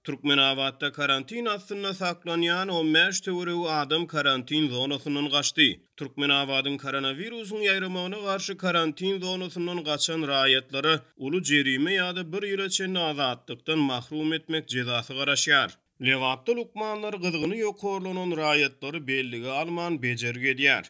Türkmenawatda karantin aslında saklanyan 15 töwerew adam karantin zonasynyň gaçdy. Türkmenawatyň koronawirusyň ýaýramagyna garşy karantin zonasynyň gaçan raýatlary uly jerime ýa-da 1 ýyla çen azatdykdan mahrum etmek jezasy garaşýar. Lewapda lukmanlar gyzygyny ýokorlanan raýatlary belligi alman bejergi edýär.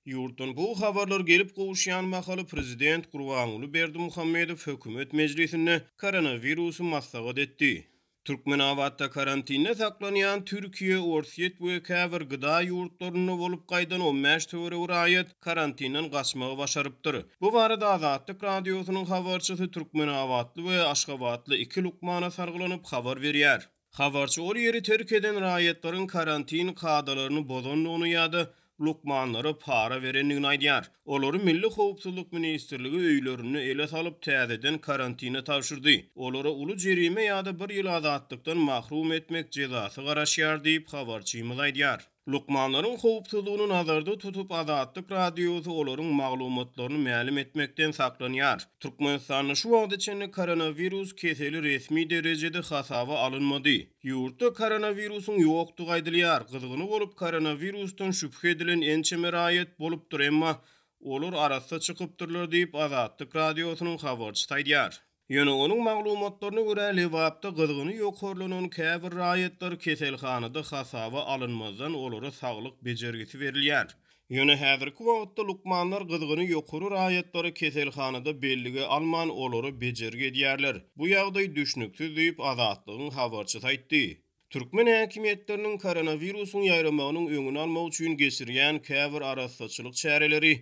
Ýurtdan bu habarlar gelip gowuşýan mahaly prezident Gurbanuly Berdimuhammedow hökümet mejlisinde koronawirusu maslahat etdi. Türkmenawatda karantinne saklanyan Türkiýe, Orsiýet we käbir gyda ýurtlaryny bolup gaýdan 15 töwerew raýat karantinden gaçmagy başarypdyr. Bu barada Azatlyk radiosynyň habarçysy Türkmenawatly we Aşgabatly 2 lukmana sargylanyp habar berýär. Habarçy ol ýeri terk eden raýatlaryň karantin kadalaryny bozanlygyny ýa-da lukmanlara para verenligini aýdýar. Olary Milli Howpsuzlyk Ministrligi öýlerini ele salyp täzeden karantina tapşyrdy. Olara uly jerime ýa-da 1 ýyl azatdykdan mahrum etmek jezasy garaşýar diýip habarçymyz aýdýar. Lukmanlaryň howpsuzlygyny nazarda tutup Azatlyk radiosy olaryň maglumatlaryny mälim etmekden saklanýar. Türkmenistanyň şu wagt içinde koronavirus keseli resmi derejede hasaba alınmady. Ýurtda koronavirusyň ýokdugy aýdylýar. Gyzygyny bolup koronavirusdan şüphe edilen ençeme raýat bolupdyr, emma olar arasda çykypdyrlar diýip Azatlyk radiosynyň habarçysy aýdýar. Ýöne onuň maglumatlaryna görä Lewapda gyzygyny ýokorlanan käbir raýatlar keselhanada hasaba alınmazdan olara saglyk bejergisi berilýär. Ýöne häzirki wagtda lukmanlar gyzygyny ýokary raýatlary keselhanada belligi alman olary bejergi edýärler. Bu ýagdaý düşnüksiz diýip Azatlygyň habarçysy aýtdy. Türkmen häkimetleriniň koronawirusyň ýaýramagynyň öňüni almak üçin geçirýän käbir arassaçylyk çäreleri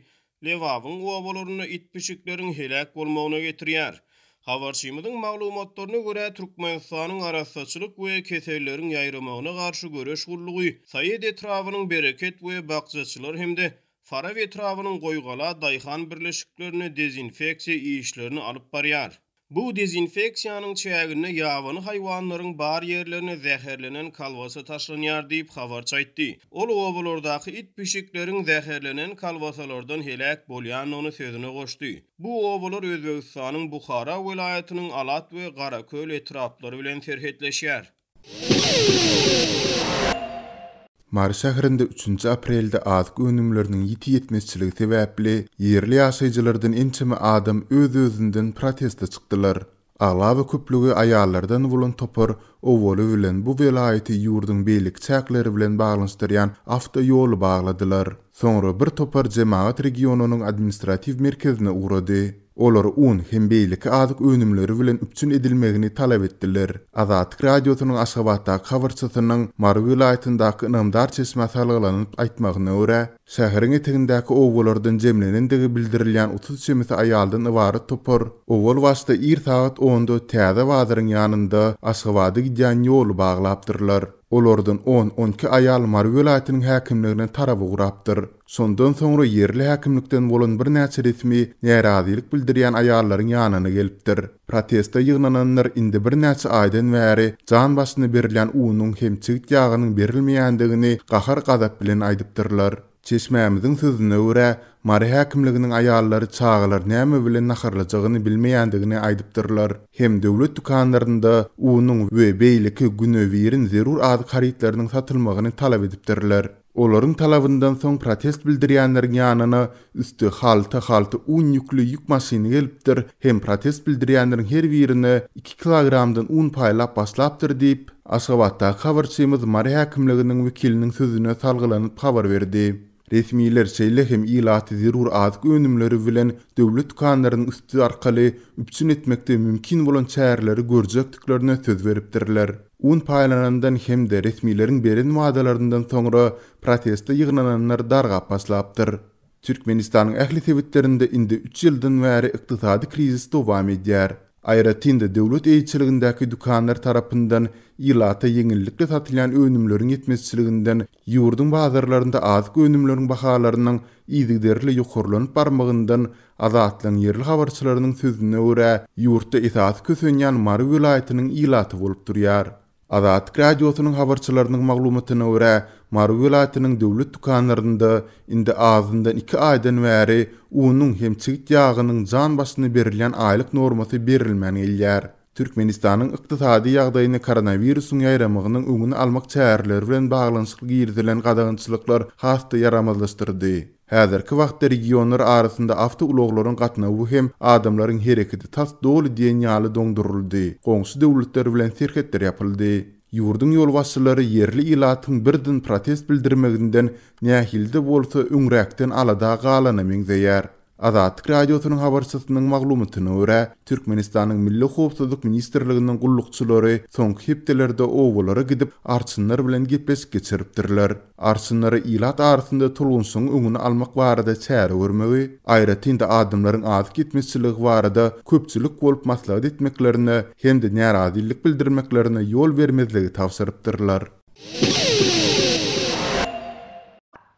Lewabyň owalaryna itpişiklerin helak bolmagyna getirýär. Habarçymyzyň maglumatlaryna görä Türkmenistanyň arassaçylyk we kesellerin ýaýramagyna garşy göreş gurlugy Saýed etrawynyň bereket we bakçaçylar hemde Faraw etrawynyň goýgala daýhan birleşiklerini dezinfeksiýa işlerini alyp barýar. Bu dezinfeksiýanyň çägine ýabany haýwanlaryň bar ýerlerine zäherlenen kalwasy taşlanýar diýip habarçy aýtdy. Ol owalardaky it pişikleriň zäherlenen kalwasalardan helak bolýanyny sözüne goşdy. Bu owalar Özbegistanyň Buhara welaýatynyň Alat we Garaköl etraplary bilen serhetleşýär. Mary şäherinde 3 aprelde azık önümlerinin ýiti ýetmezçiligi sebäpli ýerli ýaşaýjylardan ençeme adam öz-özünden protesta çykdylar. Aglaby köplügi aýallardan bolan topar owaly bilen bu welaýaty ýurdun beýlik çäkleri bilen baglanşdyrýan awtoýoly bagladylar. Soňra bir topar jemaat regionunyň administrativ merkezine uğrady. Olar un hem beýlik azyk önümleri bilen üpçün edilmegini talap etdiler. Azatlyk radiosynyň Aşgabatdaky habarçysynyň Mary welaýatyndaky ynamdar çeşme salgylanyp aýtmagyna görä, şäheriň etegindäki owalardan jemlenendigi bildirilýän 30 çemisi aýaldan ibaret topar owal wasta 1 saat 10-da täze wazyryň ýanynda Aşgabatda gidýän ýoly baglapdyrlar. Olardan 10-12 aýal Mary welaýatynyň häkimligine tarapy gurapdyr. Sondan soňra ýerli häkimlikden bolan bir näçe resmi närazilik bildirýän aýallaryň ýanyna gelipdir. Protesta ýygnananlar indi bir näçe aýdan bäri jan başyna berilen uwunyň hem çygyt ýagynyň berilmeýändigini gahar gazap bilen aýdypdyrlar. Çeşmämiziň sözüne görä, Mary häkimliginiň aýallary çağalar näme bilen naharlajagyny bilmeýändigini aýdypdyrlar. Hem döwlet dukanlarynda uwunyň we beýleki günewirin zerur azyk haritlarynyň satylmagyny talap edipdirler. Olaryň talabyndan soň protest bildirýänleriň ýanyna üstü halta un ýüklü ýük maşyny gelipdir. Hem protest bildirýänleriň her birine 2 kilogramdan un paýlap başlapdyr diýip Aşgabatdaky habarçymyz Mary häkimliginiň wekiliniň sözüne salgylanyp habar berdi. Resmiler şeýle hem ilaty zerur azyk önümleri bilen döwlet dukanlarynyň üstü arkaly üpçün etmekde mümkin bolan çäreleri görjekdiklerine söz beripdirler. Un paýlanandan hem de resmilerin beren wadalaryndan soňra protesta ýygnananlar dargap başlapdyr. Türkmenistanyň ähli sebitlerinde indi 3 ýyldan bäri ykdysady krizis dowam edýär. Aýratynda döwlet eýçiligindäki dukanlar tarapyndan ýylata ýeňillikle satylýan önümleriň ýetmezçiliginden ýurdun bazarlarynda azyk önümleriň bahalarynyň ýygyderli ýokurlanyp barmagyndan Azatlyň ýerli habarçylarynyň sözüne görä ýurtda esas kösenýän Mary welaýatynyň ýylaty bolup durýar. Azatlyk radiosynyň habarçylarynyň maglumatyna görä Mary welaýatynyň döwlet dukanlarynda indi azyndan 2 aýdan bäri uwunyň hem çygyt ýagynyň jan başyna berilýän aýlyk normasy berilmän gelýär. Türkmenistanyň ykdysady ýagdaýyny koronawirusyň ýaýramagynyň öňüni almak çäreleri bilen baglanşyk girdilen gadagynçylyklar hasty yaramazlaşdyrdy. Häzirki wagtda regionlar arasynda awto ulaglaryň gatnawy hem adamlaryň hereketi tas dolu diýen ýaly doňduruldy. Goňşy döwletler bilen serhetler ýapyldy. Ýurdun ýol başçylary yerli ilatyň birden protest bildirmeginden nähilde bolsa öňräkden alada galana meňzeýär. Azatlyk radiosynyň habarçysynyň maglumatyna görä, Türkmenistanyň Milli Howpsuzlyk Ministrliginiň gullukçylary soňky hepdelerde owalara gidip arçynlar bilen gepleşik geçiripdirler. Arçynlary ilat arasynda tulgunsyň öňüni almak barada çäre görmegi, aýratynda adamlaryň az gitmesçiligi barada köpçülik bolup maslahat etmeklerini hem-de närazilik bildirmeklerine ýol bermezligi tawsirypdirler.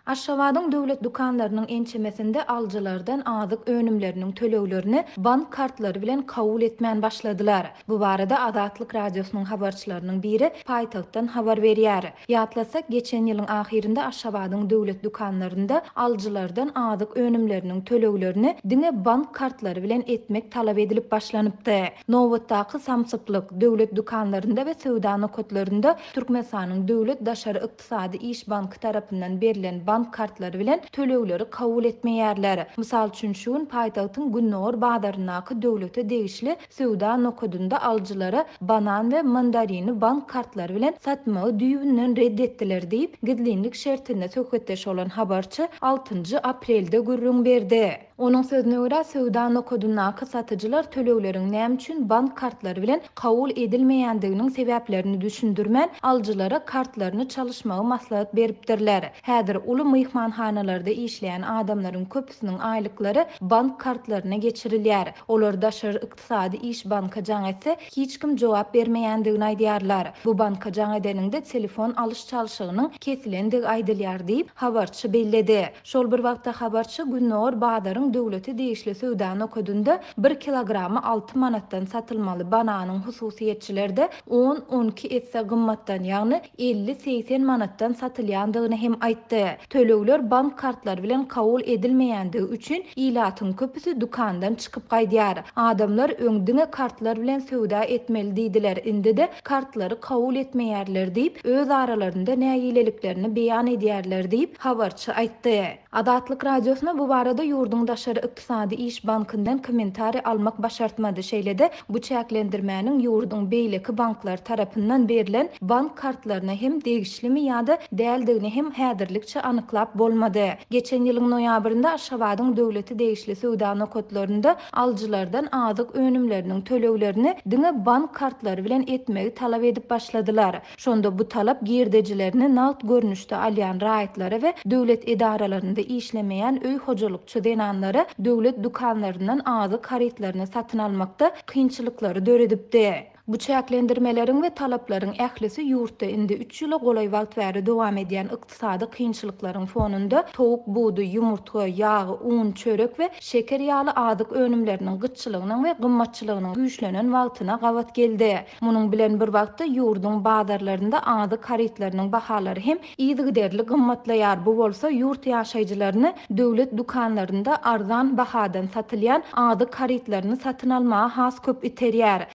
Aşgabatyň döwlet dukanlarynyň ençemesinde aljylardan azyk önümleriniň töleglerini bank kartlary bilen kabul etmän başladylar. Bu barada Azatlyk radiosynyň habarçylarynyň biri paýtagtdan habar berýär. Ýatlasak, geçen ýylyň ahirinde Aşgabatyň döwlet dukanlarynda aljylardan azyk önümleriniň töleglerini diňe bank kartlary bilen etmek talap edilip başlanypdy. Nowatdaky samsyplyk döwlet dukanlarynda we söwda nokatlarynda Türkmenistanyň döwlet daşary ykdysady iş banky tarapyndan berilen bank kartlary bilen tölegleri kabul etmeýärler. Mysal üçin şuň paýtagtyň Günnor badarynaky döwlete degişli söwda nokadynda aljylara banan we mandarini bank kartlary bilen satmagy düýbünden reddetdiler diýip gidlinlik şertine söhbetdeş olan habarçy 6 aprelde gürrüň berdi. Onun sözüne görä söwda nokadyndaky satyjylar tölegleriň näme üçin bank kartlary bilen kabul edilmeýändiginiň sebäplerini düşündirmän aljylara kartlaryny çalyşmagy maslahat beripdirler. Häzir uly myhmanhanalarda işleýän adamlaryň köpüsiniň aýlyklary bank kartlaryna geçirilýär. Olar daşary ykdysady iş banka jaň etse hiç kim jogap bermeýändigini aýdýarlar. Bu banka jaň edeninde telefon alyş çalyşygynyň kesilendigi aýdylýar diýip habarçy belledi. Şol bir wagtda habarçy Günnor Badaryň döwleti degişli söwda nokadynda 1 kilogramy 6 manatdan satylmaly bananyň hususiýetçilerde 10-12 etse gymmatdan, ýagny 50-80 manatdan satylýandygyny hem aýtdy. Tölegler bank kartlary bilen kabul edilmeýändigi üçin ilatyň köpüsi dukandan çykyp gaýdýar. Adamlar öňdüňe kartlar bilen söwda etmeli diýdiler. Indi de kartlary kabul etmeýärler diýip öz aralarynda näýileliklerini beýan edýärler diýip habarçy aýtdy. Azatlyk radiosyna bu barada ýurdun daşary ykdysady iş bankyndan kommentari almak başartmady. Şeýlede bu çäklendirmäniň ýurdun beýleki banklar tarapyndan berilen bank kartlaryna hem degişlimi ýa-da däldigini hem häzirlikçe anyklap bolmady. Geçen ýylyň noýabrynda Aşgabatyň döwleti degişli söwda nokatlarynda aljylardan azyk önümleriniň töleglerini diňe bank kartlary bilen etmegi talap edip başladylar. Şonda bu talap girdejilerini nagt görnüşde alýan raýatlary we döwlet edaralarynda işlemeýän öý hojalykçy denanlary döwlet dukanlaryndan azyk haritlaryny satyn almakda kynçylyklary döredipdi. Bu çäklendirmeleriň we talaplaryň ählisi ýurtda indi 3 ýyla golay wagt bäri dowam edýän ykdysady kynçylyklaryň fonunda towuk buğdy, ýumurtga, ýagy, un, çörek we şeker ýaly azyk önümleriniň gyççylygynyň we gymmatçylygynyň güýçlenen wagtyna gawat geldi. Munyň bilen bir wagtda ýurdun bazarlarynda azyk haritlarynyň bahalary hem ýygyderli gymmatlaýar. Bu bolsa ýurt ýaşaýjylaryny döwlet dukanlarynda arzan bahadan satylýan azyk haritlaryny satyn almagy has köp iterýär.